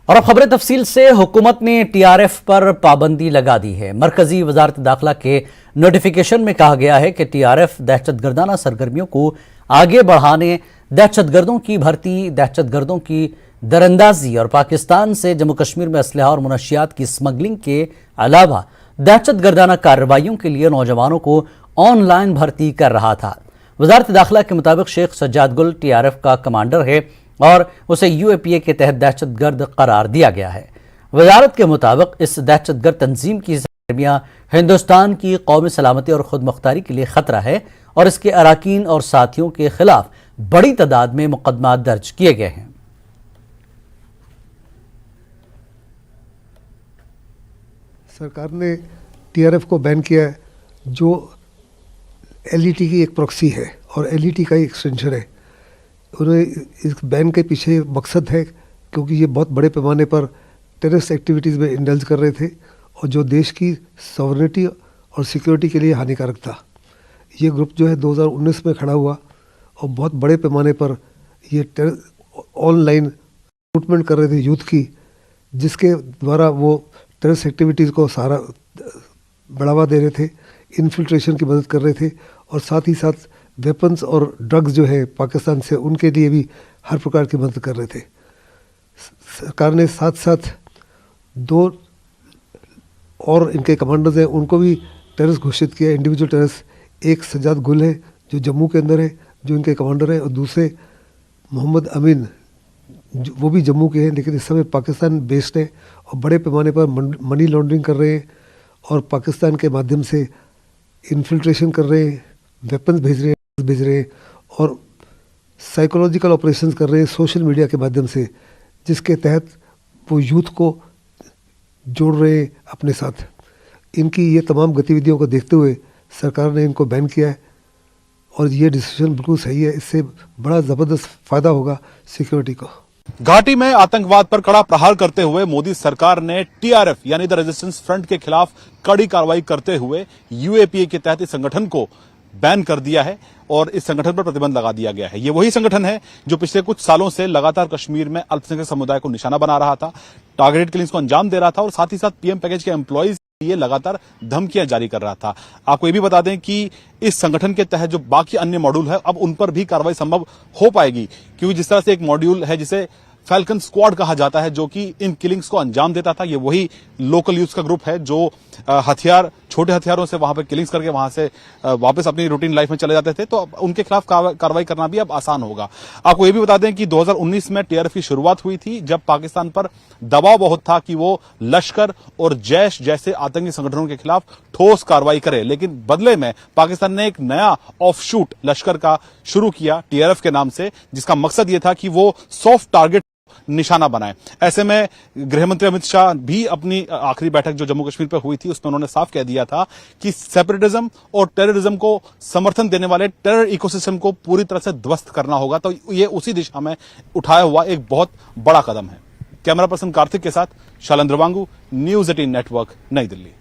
और अब खबरें तफसील से। हुकूमत ने टीआरएफ पर पाबंदी लगा दी है। मरकजी वजारत दाखिला के नोटिफिकेशन में कहा गया है कि टीआरएफ दहशतगर्दाना सरगर्मियों को आगे बढ़ाने, दहशतगर्दों की भर्ती, दहशतगर्दों की दरअंदाजी और पाकिस्तान से जम्मू कश्मीर में असलहा और मुनशियात की स्मगलिंग के अलावा दहशतगर्दाना कार्रवाइयों के लिए नौजवानों को ऑनलाइन भर्ती कर रहा था। वजारत दाखिला के मुताबिक शेख सज्जाद गुल टीआरएफ का कमांडर है और उसे यूएपीए के तहत दहशतगर्द करार दिया गया है। वजारत के मुताबिक इस दहशतगर्द तंजीम की सरगर्मियां हिंदुस्तान की कौमी सलामती और खुद मुख्तारी के लिए खतरा है और इसके अराकीन और साथियों के खिलाफ बड़ी तादाद में मुकदमा दर्ज किए गए हैं। सरकार ने टीआरएफ को बैन किया है, जो एलईटी की एक प्रॉक्सी है और एलईटी का ही एक्सटेंशन है। उन्हें इस बैन के पीछे मकसद है क्योंकि ये बहुत बड़े पैमाने पर टेररिस्ट एक्टिविटीज़ में इंडल्ज कर रहे थे और जो देश की सॉवरेनिटी और सिक्योरिटी के लिए हानिकारक था। ये ग्रुप जो है 2019 में खड़ा हुआ और बहुत बड़े पैमाने पर ये ऑनलाइन रिक्रूटमेंट कर रहे थे यूथ की, जिसके द्वारा वो टेररिस्ट एक्टिविटीज़ को सारा बढ़ावा दे रहे थे, इन्फिल्ट्रेशन की मदद कर रहे थे और साथ ही साथ वेपन्स और ड्रग्स जो है पाकिस्तान से उनके लिए भी हर प्रकार की मदद कर रहे थे। सरकार ने साथ साथ 2 और इनके कमांडर्स हैं, उनको भी टेररिस्ट घोषित किया, इंडिविजुअल टेररिस्ट। एक सज्जाद गुल है जो जम्मू के अंदर है, जो इनके कमांडर है, और दूसरे मोहम्मद अमीन वो भी जम्मू के हैं लेकिन इस समय पाकिस्तान बेस्ड है और बड़े पैमाने पर मनी लॉन्ड्रिंग कर रहे हैं और पाकिस्तान के माध्यम से इन्फिल्ट्रेशन कर रहे हैं, वेपन्स भेज रहे हैं और साइकोलॉजिकल ऑपरेशंस कर रहे हैं सोशल मीडिया के माध्यम से, जिसके तहत वो यूथ को जोड़ रहे हैं अपने साथ। इनकी ये तमाम गतिविधियों को देखते हुए सरकार ने इनको बैन किया है और ये डिसीजन बिल्कुल सही है। इससे बड़ा ज़बरदस्त फ़ायदा होगा सिक्योरिटी को। घाटी में आतंकवाद पर कड़ा प्रहार करते हुए मोदी सरकार ने टीआरएफ यानी द रेजिस्टेंस फ्रंट के खिलाफ कड़ी कार्रवाई करते हुए यूएपीए के तहत इस संगठन को बैन कर दिया है और इस संगठन पर प्रतिबंध लगा दिया गया है। ये वही संगठन है जो पिछले कुछ सालों से लगातार कश्मीर में अल्पसंख्यक समुदाय को निशाना बना रहा था, टारगेटेड किलिंग्स को अंजाम दे रहा था और साथ ही साथ पीएम पैकेज के एम्प्लॉइज ये लगातार धमकियां जारी कर रहा था। आपको ये भी बता दें कि इस संगठन के तहत जो बाकी अन्य मॉड्यूल है अब उन पर भी कार्रवाई संभव हो पाएगी, क्योंकि जिस तरह से एक मॉड्यूल है जिसे फैल्कन स्क्वाड कहा जाता है जो कि इन किलिंग्स को अंजाम देता था, ये वही लोकल यूथ का ग्रुप है जो हथियार, छोटे हथियारों से वहां पे किलिंग्स करके वहां से वापस अपनी रूटीन लाइफ में चले जाते थे, तो उनके खिलाफ कार्रवाई करना भी अब आसान होगा। आपको ये भी बता दें कि 2019 में टीआरएफ की शुरुआत हुई थी जब पाकिस्तान पर दबाव बहुत था कि वो लश्कर और जैश जैसे आतंकी संगठनों के खिलाफ ठोस कार्रवाई करे, लेकिन बदले में पाकिस्तान ने एक नया ऑफशूट लश्कर का शुरू किया टीआरएफ के नाम से, जिसका मकसद ये था कि वो सॉफ्ट टारगेट निशाना बनाए। ऐसे में गृहमंत्री अमित शाह भी अपनी आखिरी बैठक जो जम्मू कश्मीर पर हुई थी उसमें उन्होंने साफ कह दिया था कि सेपरेटिज्म और टेररिज्म को समर्थन देने वाले टेरर इकोसिस्टम को पूरी तरह से ध्वस्त करना होगा। तो ये उसी दिशा में उठाया हुआ एक बहुत बड़ा कदम है। कैमरा पर्सन कार्तिक के साथ शैलेंद्र वांगू, न्यूज़ 18 नेटवर्क, नई दिल्ली।